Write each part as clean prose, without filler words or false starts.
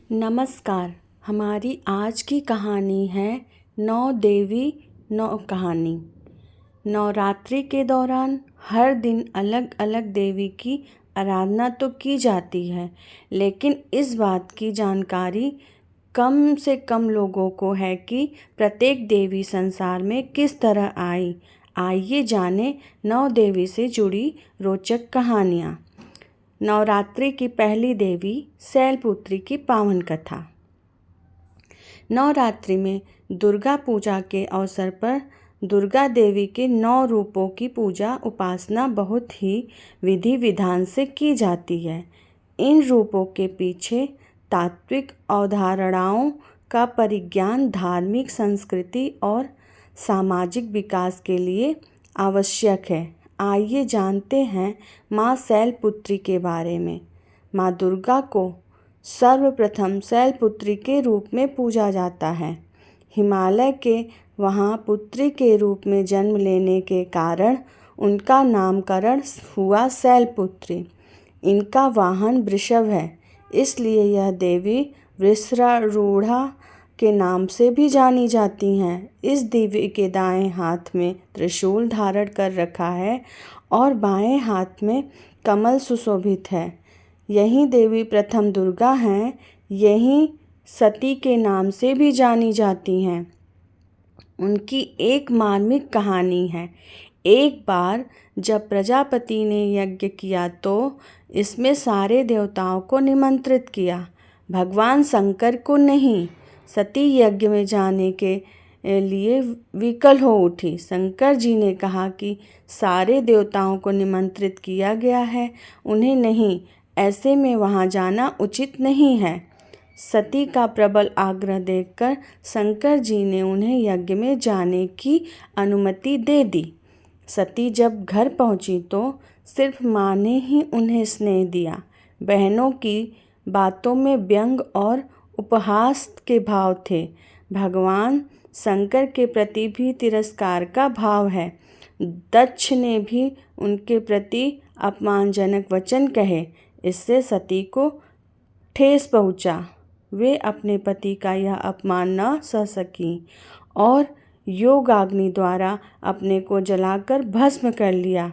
नमस्कार। हमारी आज की कहानी है नौ देवी नौ कहानी। नवरात्रि के दौरान हर दिन अलग अलग देवी की आराधना तो की जाती है, लेकिन इस बात की जानकारी कम से कम लोगों को है कि प्रत्येक देवी संसार में किस तरह आई। आइए जानें नौ देवी से जुड़ी रोचक कहानियाँ। नवरात्रि की पहली देवी शैलपुत्री की पावन कथा। नवरात्रि में दुर्गा पूजा के अवसर पर दुर्गा देवी के 9 रूपों की पूजा उपासना बहुत ही विधि विधान से की जाती है। इन रूपों के पीछे तात्विक अवधारणाओं का परिज्ञान धार्मिक संस्कृति और सामाजिक विकास के लिए आवश्यक है। आइए जानते हैं माँ शैलपुत्री के बारे में। माँ दुर्गा को सर्वप्रथम शैलपुत्री के रूप में पूजा जाता है। हिमालय के वहाँ पुत्री के रूप में जन्म लेने के कारण उनका नामकरण हुआ शैलपुत्री। इनका वाहन वृषभ है, इसलिए यह देवी वृषारूढ़ा के नाम से भी जानी जाती हैं। इस देवी के दाएं हाथ में त्रिशूल धारण कर रखा है और बाएं हाथ में कमल सुशोभित है। यही देवी प्रथम दुर्गा हैं। यही सती के नाम से भी जानी जाती हैं। उनकी एक मार्मिक कहानी है। एक बार जब प्रजापति ने यज्ञ किया तो इसमें सारे देवताओं को निमंत्रित किया, भगवान शंकर को नहीं। सती यज्ञ में जाने के लिए विकल हो उठी। शंकर जी ने कहा कि सारे देवताओं को निमंत्रित किया गया है, उन्हें नहीं, ऐसे में वहाँ जाना उचित नहीं है। सती का प्रबल आग्रह देखकर शंकर जी ने उन्हें यज्ञ में जाने की अनुमति दे दी। सती जब घर पहुँची तो सिर्फ माँ ने ही उन्हें स्नेह दिया। बहनों की बातों में व्यंग और उपहास के भाव थे। भगवान शंकर के प्रति भी तिरस्कार का भाव है। दक्ष ने भी उनके प्रति अपमानजनक वचन कहे। इससे सती को ठेस पहुंचा। वे अपने पति का यह अपमान न सह सकीं और योगाग्नि द्वारा अपने को जलाकर भस्म कर लिया।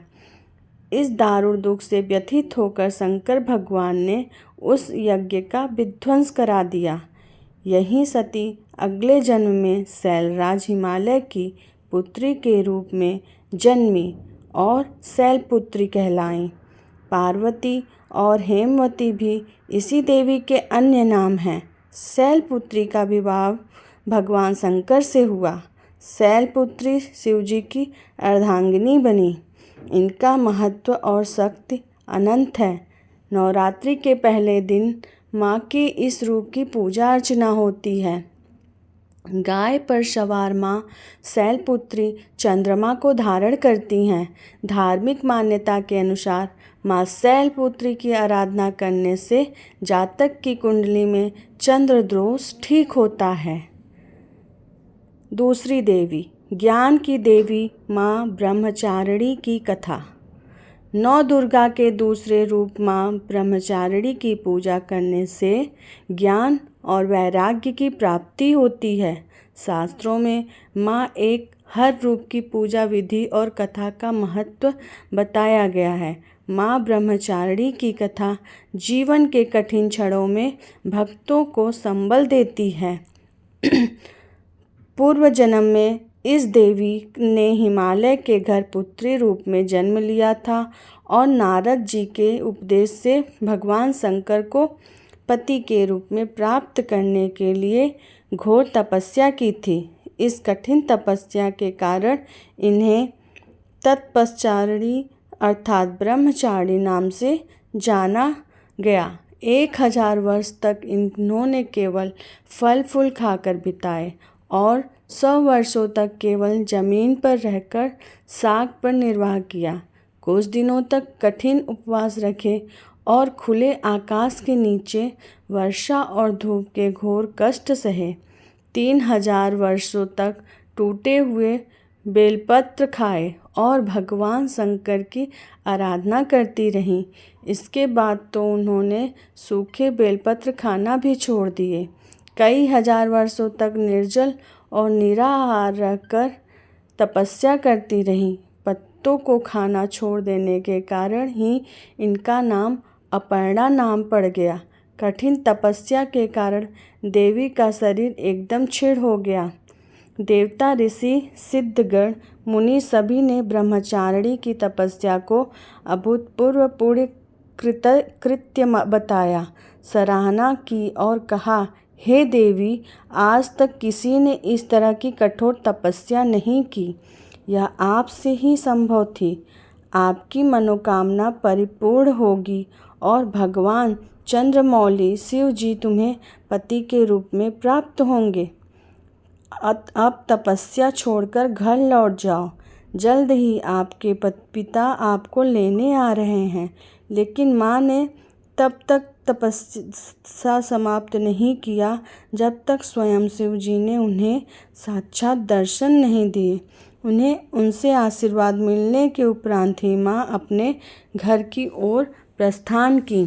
इस दारुण दुख से व्यथित होकर शंकर भगवान ने उस यज्ञ का विध्वंस करा दिया। यही सती अगले जन्म में शैलराज हिमालय की पुत्री के रूप में जन्मी और शैलपुत्री कहलाईं। पार्वती और हेमवती भी इसी देवी के अन्य नाम हैं। शैलपुत्री का विवाह भगवान शंकर से हुआ। शैलपुत्री शिवजी की अर्धांगिनी बनी। इनका महत्व और शक्ति अनंत है। नवरात्रि के पहले दिन माँ के इस रूप की पूजा अर्चना होती है। गाय पर सवार माँ शैलपुत्री चंद्रमा को धारण करती हैं। धार्मिक मान्यता के अनुसार माँ शैलपुत्री की आराधना करने से जातक की कुंडली में चंद्र दोष ठीक होता है। दूसरी देवी ज्ञान की देवी माँ ब्रह्मचारिणी की कथा। नौ दुर्गा के दूसरे रूप माँ ब्रह्मचारिणी की पूजा करने से ज्ञान और वैराग्य की प्राप्ति होती है। शास्त्रों में माँ एक हर रूप की पूजा विधि और कथा का महत्व बताया गया है। माँ ब्रह्मचारिणी की कथा जीवन के कठिन क्षणों में भक्तों को संबल देती है। पूर्व जन्म में इस देवी ने हिमालय के घर पुत्री रूप में जन्म लिया था और नारद जी के उपदेश से भगवान शंकर को पति के रूप में प्राप्त करने के लिए घोर तपस्या की थी। इस कठिन तपस्या के कारण इन्हें तत्पश्चारिणी अर्थात ब्रह्मचारिणी नाम से जाना गया। 1000 वर्ष तक इन्होंने केवल फल फूल खाकर बिताए और 100 वर्षों तक केवल जमीन पर रहकर साग पर निर्वाह किया। कुछ दिनों तक कठिन उपवास रखे और खुले आकाश के नीचे वर्षा और धूप के घोर कष्ट सहे। 3000 वर्षों तक टूटे हुए बेलपत्र खाए और भगवान शंकर की आराधना करती रहीं। इसके बाद तो उन्होंने सूखे बेलपत्र खाना भी छोड़ दिए। कई हजार वर्षों तक निर्जल और निराहार रहकर तपस्या करती रहीं। पत्तों को खाना छोड़ देने के कारण ही इनका नाम अपर्णा नाम पड़ गया। कठिन तपस्या के कारण देवी का शरीर एकदम क्षीण हो गया। देवता, ऋषि, सिद्धगण, मुनि सभी ने ब्रह्मचारिणी की तपस्या को अभूतपूर्व पुण्य कृत्य बताया, सराहना की और कहा, हे देवी, आज तक किसी ने इस तरह की कठोर तपस्या नहीं की। यह आपसे ही संभव थी। आपकी मनोकामना परिपूर्ण होगी और भगवान चंद्रमौली शिव जी तुम्हें पति के रूप में प्राप्त होंगे। अब तपस्या छोड़कर घर लौट जाओ। जल्द ही आपके पिता आपको लेने आ रहे हैं। लेकिन माँ ने तब तक तपस्या समाप्त नहीं किया जब तक स्वयं शिव जी ने उन्हें साक्षात दर्शन नहीं दिए। उन्हें उनसे आशीर्वाद मिलने के उपरांत ही माँ अपने घर की ओर प्रस्थान की।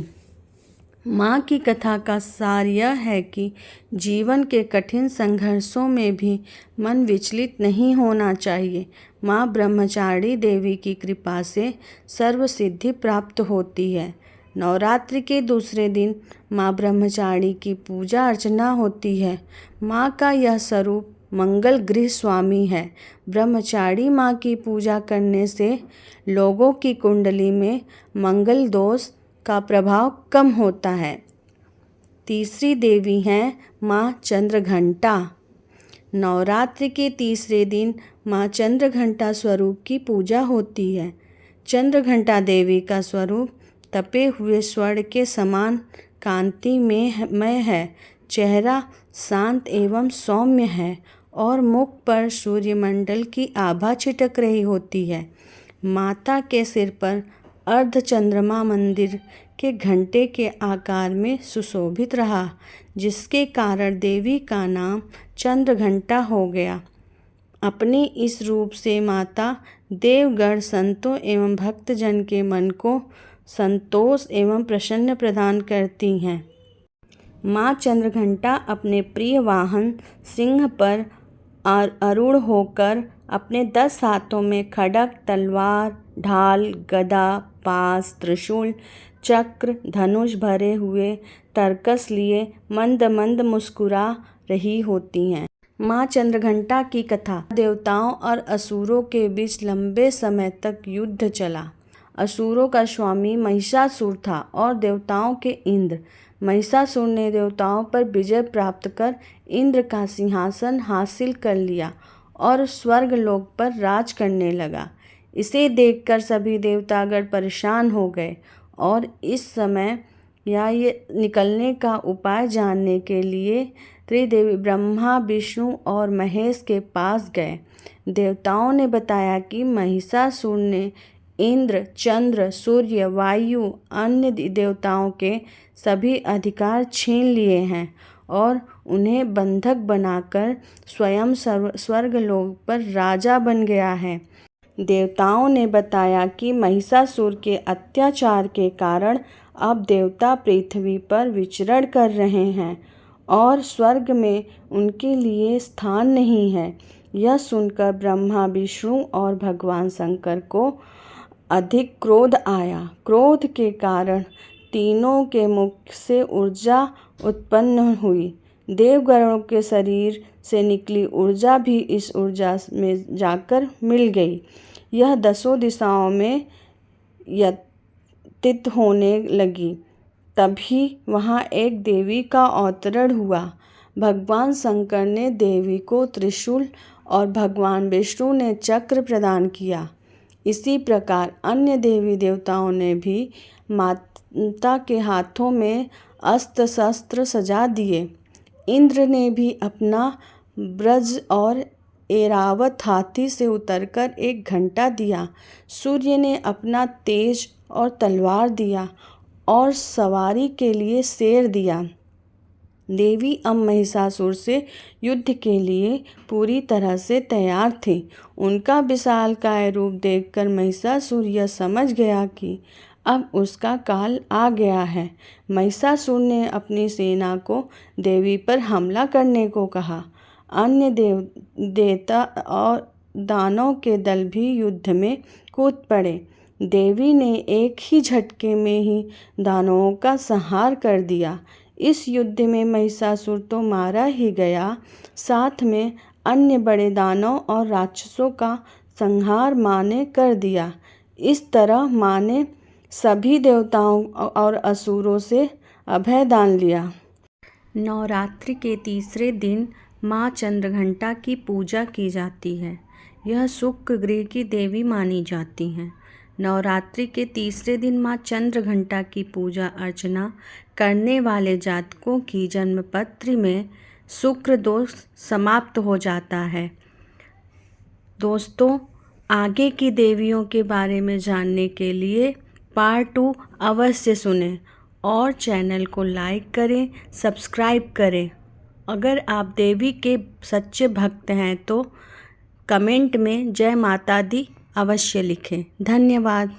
माँ की कथा का सार यह है कि जीवन के कठिन संघर्षों में भी मन विचलित नहीं होना चाहिए। माँ ब्रह्मचारिणी देवी की कृपा से सर्वसिद्धि प्राप्त होती है। नवरात्रि के दूसरे दिन माँ ब्रह्मचारिणी की पूजा अर्चना होती है। माँ का यह स्वरूप मंगल गृह स्वामी है। ब्रह्मचारिणी माँ की पूजा करने से लोगों की कुंडली में मंगल दोष का प्रभाव कम होता है। तीसरी देवी हैं माँ चंद्रघंटा। नवरात्रि के तीसरे दिन माँ चंद्रघंटा स्वरूप की पूजा होती है। चंद्रघंटा देवी का स्वरूप तपे हुए स्वर्ण के समान कांति में है। चेहरा शांत एवं सौम्य है और मुख पर सूर्यमंडल की आभा छिटक रही होती है। माता के सिर पर अर्ध चंद्रमा मंदिर के घंटे के आकार में सुशोभित रहा, जिसके कारण देवी का नाम चंद्रघंटा हो गया। अपने इस रूप से माता देवगण, संतों एवं भक्तजन के मन को संतोष एवं प्रसन्न प्रदान करती हैं। माँ चंद्रघंटा अपने प्रिय वाहन सिंह पर आरूढ़ होकर अपने 10 हाथों में खड्ग, तलवार, ढाल, गदा, पास, त्रिशूल, चक्र, धनुष भरे हुए तरकस लिए मंद मंद मुस्कुरा रही होती हैं। माँ चंद्रघंटा की कथा। देवताओं और असुरों के बीच लंबे समय तक युद्ध चला। असुरों का स्वामी महिषासुर था और देवताओं के इंद्र। महिषासुर ने देवताओं पर विजय प्राप्त कर इंद्र का सिंहासन हासिल कर लिया और स्वर्गलोक पर राज करने लगा। इसे देखकर सभी देवतागण परेशान हो गए और इस समय ये निकलने का उपाय जानने के लिए त्रिदेवी ब्रह्मा, विष्णु और महेश के पास गए। देवताओं ने बताया कि महिषासुर ने इंद्र, चंद्र, सूर्य, वायु, अन्य देवताओं के सभी अधिकार छीन लिए हैं और उन्हें बंधक बनाकर स्वयं स्वर्गलोक पर राजा बन गया है। देवताओं ने बताया कि महिषासुर के अत्याचार के कारण अब देवता पृथ्वी पर विचरण कर रहे हैं और स्वर्ग में उनके लिए स्थान नहीं है। यह सुनकर ब्रह्मा, विष्णु और भगवान शंकर को अधिक क्रोध आया। क्रोध के कारण तीनों के मुख से ऊर्जा उत्पन्न हुई। देवगणों के शरीर से निकली ऊर्जा भी इस ऊर्जा में जाकर मिल गई। यह 10 दिशाओं में व्यतीत होने लगी। तभी वहाँ एक देवी का अवतरण हुआ। भगवान शंकर ने देवी को त्रिशूल और भगवान विष्णु ने चक्र प्रदान किया। इसी प्रकार अन्य देवी देवताओं ने भी माता के हाथों में अस्त्र शस्त्र सजा दिए। इंद्र ने भी अपना ब्रज और ऐरावत हाथी से उतरकर एक घंटा दिया। सूर्य ने अपना तेज और तलवार दिया और सवारी के लिए शेर दिया। देवी अब महिषासुर से युद्ध के लिए पूरी तरह से तैयार थी। उनका विशालकाय रूप देखकर महिषासुर यह समझ गया कि अब उसका काल आ गया है। महिषासुर ने अपनी सेना को देवी पर हमला करने को कहा। अन्य देवता और दानव के दल भी युद्ध में कूद पड़े। देवी ने एक ही झटके में ही दानवों का संहार कर दिया। इस युद्ध में महिषासुर तो मारा ही गया, साथ में अन्य बड़े दानव और राक्षसों का संहार माँ ने कर दिया। इस तरह माँ ने सभी देवताओं और असुरों से अभय दान लिया। नवरात्रि के तीसरे दिन माँ चंद्रघंटा की पूजा की जाती है। यह शुक्र ग्रह की देवी मानी जाती हैं। नवरात्रि के तीसरे दिन माँ चंद्रघंटा की पूजा अर्चना करने वाले जातकों की जन्मपत्र में शुक्र दोष समाप्त हो जाता है। दोस्तों, आगे की देवियों के बारे में जानने के लिए पार्ट 2 अवश्य सुनें और चैनल को लाइक करें, सब्सक्राइब करें। अगर आप देवी के सच्चे भक्त हैं तो कमेंट में जय माता दी अवश्य लिखें। धन्यवाद।